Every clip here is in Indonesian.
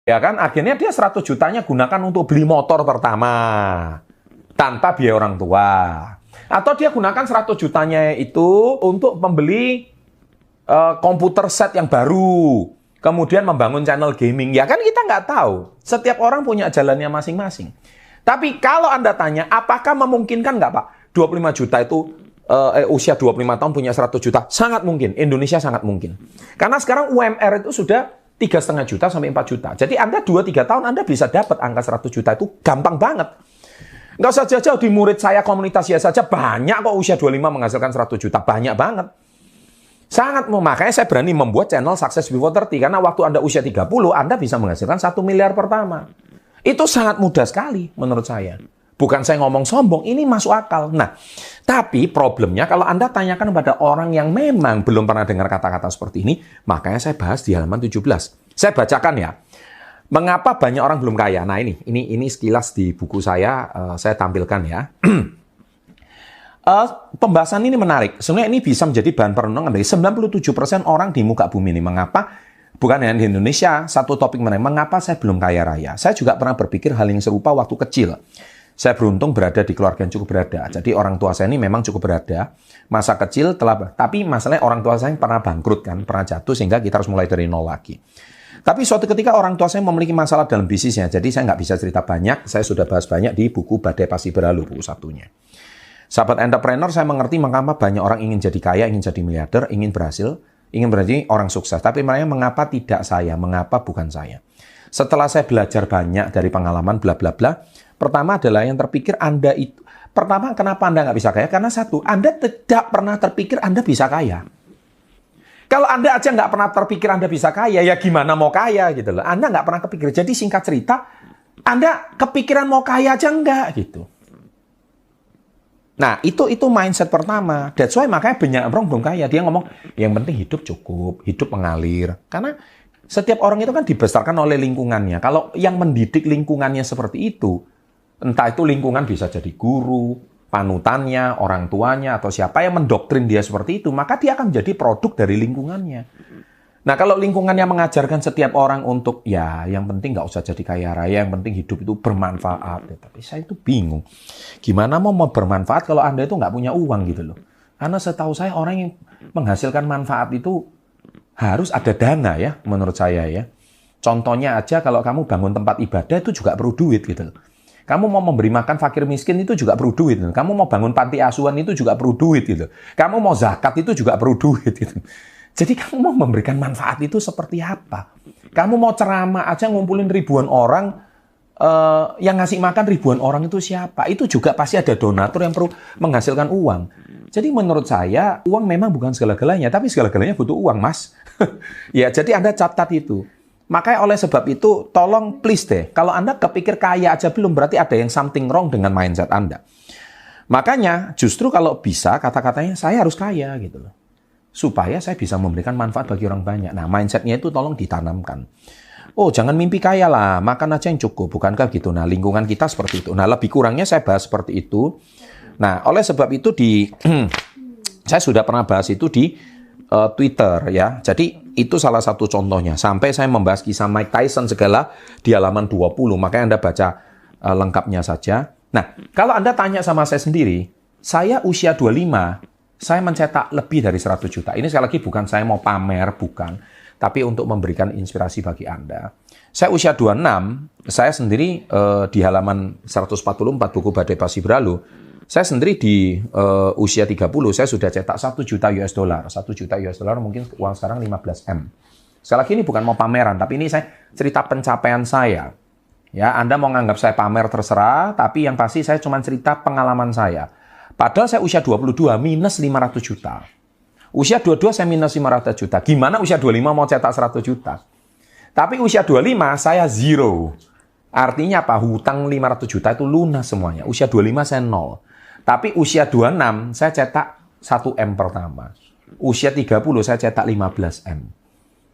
Ya kan, akhirnya dia 100 jutanya gunakan untuk beli motor pertama tanpa biaya orang tua. Atau dia gunakan 100 jutanya itu untuk membeli komputer set yang baru. Kemudian membangun channel gaming. Ya kan kita nggak tahu. Setiap orang punya jalannya masing-masing. Tapi kalau Anda tanya, apakah memungkinkan nggak Pak? 25 juta itu usia 25 tahun punya 100 juta. Sangat mungkin. Indonesia sangat mungkin. Karena sekarang UMR itu sudah 3,5 juta sampai 4 juta. Jadi Anda 2-3 tahun Anda bisa dapat angka 100 juta itu gampang banget. Nggak usah jauh-jauh di murid saya komunitas ya saja banyak kok usia 25 menghasilkan 100 juta. Banyak banget. Sangat, makanya saya berani membuat channel Success Before 30. Karena waktu Anda usia 30, Anda bisa menghasilkan 1 miliar pertama. Itu sangat mudah sekali menurut saya. Bukan saya ngomong sombong, ini masuk akal. Nah, tapi problemnya kalau Anda tanyakan kepada orang yang memang belum pernah dengar kata-kata seperti ini, makanya saya bahas di halaman 17. Saya bacakan ya. Mengapa banyak orang belum kaya? Nah, ini sekilas di buku saya tampilkan ya. Pembahasan ini menarik. Sebenarnya ini bisa menjadi bahan perenungan dari 97% orang di muka bumi ini. Mengapa? Bukan hanya di Indonesia, satu topik menarik. Mengapa saya belum kaya raya? Saya juga pernah berpikir hal yang serupa waktu kecil. Saya beruntung berada di keluarga yang cukup berada. Jadi orang tua saya ini memang cukup berada. Masa kecil tapi masalahnya orang tua saya pernah bangkrut kan, pernah jatuh sehingga kita harus mulai dari nol lagi. Tapi suatu ketika orang tua saya memiliki masalah dalam bisnisnya. Jadi saya nggak bisa cerita banyak. Saya sudah bahas banyak di buku Badai Pasti Berlalu, buku satunya. Sahabat entrepreneur, saya mengerti mengapa banyak orang ingin jadi kaya, ingin jadi miliarder, ingin berhasil, ingin menjadi orang sukses. Tapi mereka mengapa tidak saya? Mengapa bukan saya? Setelah saya belajar banyak dari pengalaman bla bla bla, pertama adalah yang terpikir Anda itu. Pertama, kenapa Anda nggak bisa kaya? Karena satu, Anda tidak pernah terpikir Anda bisa kaya. Kalau Anda aja nggak pernah terpikir Anda bisa kaya, ya gimana mau kaya gitu loh. Anda nggak pernah kepikir. Jadi singkat cerita, Anda kepikiran mau kaya aja nggak gitu. Nah, itu mindset pertama. That's why makanya banyak orang belum kaya. Dia ngomong, yang penting hidup cukup, hidup mengalir. Karena setiap orang itu kan dibesarkan oleh lingkungannya. Kalau yang mendidik lingkungannya seperti itu, entah itu lingkungan bisa jadi guru, panutannya, orang tuanya, atau siapa yang mendoktrin dia seperti itu, maka dia akan menjadi produk dari lingkungannya. Nah, kalau lingkungannya mengajarkan setiap orang untuk, ya yang penting nggak usah jadi kaya raya, yang penting hidup itu bermanfaat. Ya, tapi saya itu bingung. Gimana mau bermanfaat kalau Anda itu nggak punya uang gitu loh. Karena setahu saya orang yang menghasilkan manfaat itu harus ada dana ya, menurut saya ya. Contohnya aja kalau kamu bangun tempat ibadah itu juga perlu duit gitu loh. Kamu mau memberi makan fakir miskin itu juga perlu duit. Gitu. Kamu mau bangun panti asuhan itu juga perlu duit gitu. Kamu mau zakat itu juga perlu duit gitu. Jadi kamu mau memberikan manfaat itu seperti apa? Kamu mau ceramah aja ngumpulin ribuan orang, yang ngasih makan ribuan orang itu siapa? Itu juga pasti ada donatur yang perlu menghasilkan uang. Jadi menurut saya, uang memang bukan segala-galanya, tapi segala-galanya butuh uang, Mas. Ya, jadi Anda catat itu. Makanya oleh sebab itu, tolong please deh, kalau Anda kepikir kaya aja belum, berarti ada yang something wrong dengan mindset Anda. Makanya justru kalau bisa, kata-katanya saya harus kaya gitu loh. Supaya saya bisa memberikan manfaat bagi orang banyak. Nah, mindsetnya itu tolong ditanamkan. Oh, jangan mimpi kaya lah, makan aja yang cukup. Bukankah gitu? Nah, lingkungan kita seperti itu. Nah, lebih kurangnya saya bahas seperti itu. Nah, oleh sebab itu saya sudah pernah bahas itu di Twitter ya. Jadi, itu salah satu contohnya. Sampai saya membahas kisah Mike Tyson segala di halaman 20. Makanya Anda baca lengkapnya saja. Nah, kalau Anda tanya sama saya sendiri, saya usia 25, saya mencetak lebih dari 100 juta. Ini sekali lagi bukan saya mau pamer, bukan. Tapi untuk memberikan inspirasi bagi Anda. Saya usia 26, saya sendiri di halaman 144 buku Badai Pasti Berlalu, saya sendiri di usia 30, saya sudah cetak 1 juta US dollar. 1 juta US dollar mungkin uang sekarang 15 M. Sekali lagi ini bukan mau pameran, tapi ini saya cerita pencapaian saya. Ya, Anda mau nganggap saya pamer terserah, tapi yang pasti saya cuma cerita pengalaman saya. Padahal saya usia 22 minus 500 juta. Usia 22 saya minus 500 juta. Gimana usia 25 mau cetak 100 juta? Tapi usia 25 saya zero. Artinya apa? Hutang 500 juta itu lunas semuanya. Usia 25 saya nol. Tapi usia 26 saya cetak 1 M pertama. Usia 30 saya cetak 15 M.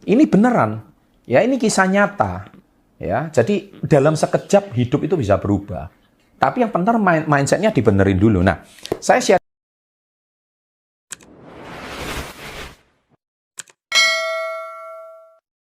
Ini beneran. Ya, ini kisah nyata. Ya, jadi dalam sekejap hidup itu bisa berubah. Tapi yang penting mindset-nya dibenerin dulu. Nah, saya share